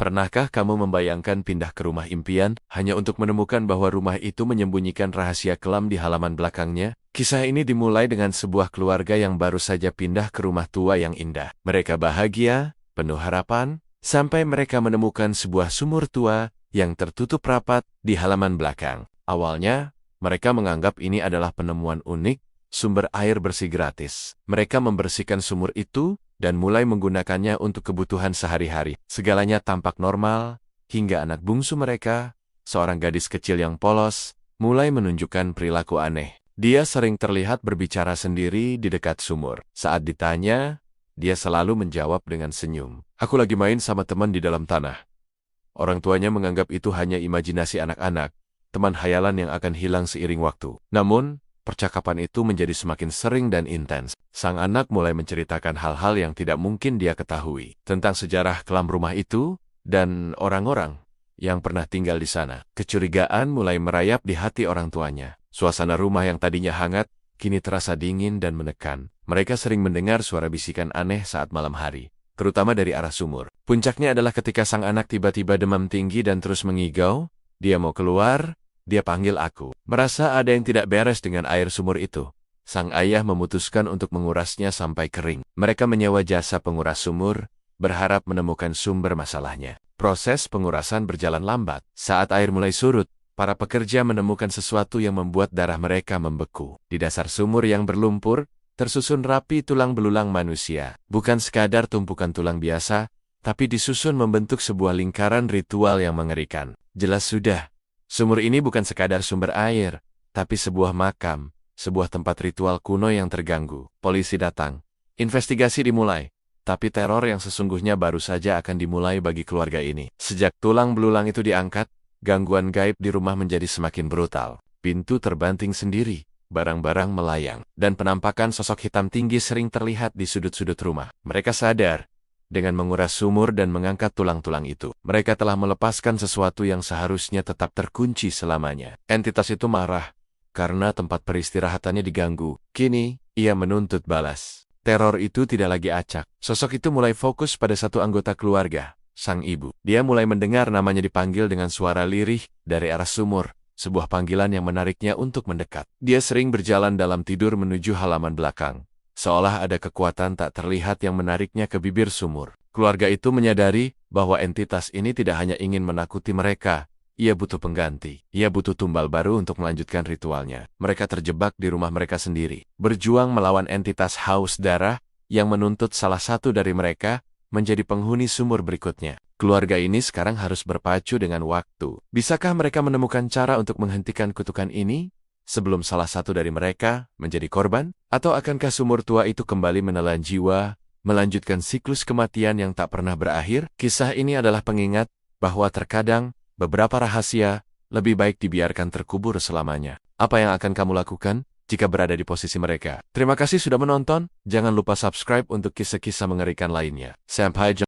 Pernahkah kamu membayangkan pindah ke rumah impian hanya untuk menemukan bahwa rumah itu menyembunyikan rahasia kelam di halaman belakangnya? Kisah ini dimulai dengan sebuah keluarga yang baru saja pindah ke rumah tua yang indah. Mereka bahagia, penuh harapan, sampai mereka menemukan sebuah sumur tua yang tertutup rapat di halaman belakang. Awalnya, mereka menganggap ini adalah penemuan unik, sumber air bersih gratis. Mereka membersihkan sumur itu dan mulai menggunakannya untuk kebutuhan sehari-hari. Segalanya tampak normal, hingga anak bungsu mereka, seorang gadis kecil yang polos, mulai menunjukkan perilaku aneh. Dia sering terlihat berbicara sendiri di dekat sumur. Saat ditanya, dia selalu menjawab dengan senyum. "Aku lagi main sama teman di dalam tanah." Orang tuanya menganggap itu hanya imajinasi anak-anak, teman hayalan yang akan hilang seiring waktu. Namun, percakapan itu menjadi semakin sering dan intens. Sang anak mulai menceritakan hal-hal yang tidak mungkin dia ketahui tentang sejarah kelam rumah itu dan orang-orang yang pernah tinggal di sana. Kecurigaan mulai merayap di hati orang tuanya. Suasana rumah yang tadinya hangat, kini terasa dingin dan menekan. Mereka sering mendengar suara bisikan aneh saat malam hari, terutama dari arah sumur. Puncaknya adalah ketika sang anak tiba-tiba demam tinggi dan terus mengigau. Dia mau keluar. Dia panggil aku. Merasa ada yang tidak beres dengan air sumur itu, sang ayah memutuskan untuk mengurasnya sampai kering. Mereka menyewa jasa penguras sumur, berharap menemukan sumber masalahnya. Proses pengurasan berjalan lambat. Saat air mulai surut, para pekerja menemukan sesuatu yang membuat darah mereka membeku. Di dasar sumur yang berlumpur, tersusun rapi tulang belulang manusia. Bukan sekadar tumpukan tulang biasa, tapi disusun membentuk sebuah lingkaran ritual yang mengerikan. Jelas sudah, sumur ini bukan sekadar sumber air, tapi sebuah makam, sebuah tempat ritual kuno yang terganggu. Polisi datang. Investigasi dimulai, tapi teror yang sesungguhnya baru saja akan dimulai bagi keluarga ini. Sejak tulang belulang itu diangkat, gangguan gaib di rumah menjadi semakin brutal. Pintu terbanting sendiri, barang-barang melayang, dan penampakan sosok hitam tinggi sering terlihat di sudut-sudut rumah. Mereka sadar, dengan menguras sumur dan mengangkat tulang-tulang itu, mereka telah melepaskan sesuatu yang seharusnya tetap terkunci selamanya. Entitas itu marah karena tempat peristirahatannya diganggu. Kini, ia menuntut balas. Teror itu tidak lagi acak. Sosok itu mulai fokus pada satu anggota keluarga, sang ibu. Dia mulai mendengar namanya dipanggil dengan suara lirih dari arah sumur, sebuah panggilan yang menariknya untuk mendekat. Dia sering berjalan dalam tidur menuju halaman belakang, seolah ada kekuatan tak terlihat yang menariknya ke bibir sumur. Keluarga itu menyadari bahwa entitas ini tidak hanya ingin menakuti mereka, ia butuh pengganti. Ia butuh tumbal baru untuk melanjutkan ritualnya. Mereka terjebak di rumah mereka sendiri, berjuang melawan entitas haus darah yang menuntut salah satu dari mereka menjadi penghuni sumur berikutnya. Keluarga ini sekarang harus berpacu dengan waktu. Bisakah mereka menemukan cara untuk menghentikan kutukan ini sebelum salah satu dari mereka menjadi korban? Atau akankah sumur tua itu kembali menelan jiwa, melanjutkan siklus kematian yang tak pernah berakhir? Kisah ini adalah pengingat bahwa terkadang beberapa rahasia lebih baik dibiarkan terkubur selamanya. Apa yang akan kamu lakukan jika berada di posisi mereka? Terima kasih sudah menonton. Jangan lupa subscribe untuk kisah-kisah mengerikan lainnya. Sampai jumpa.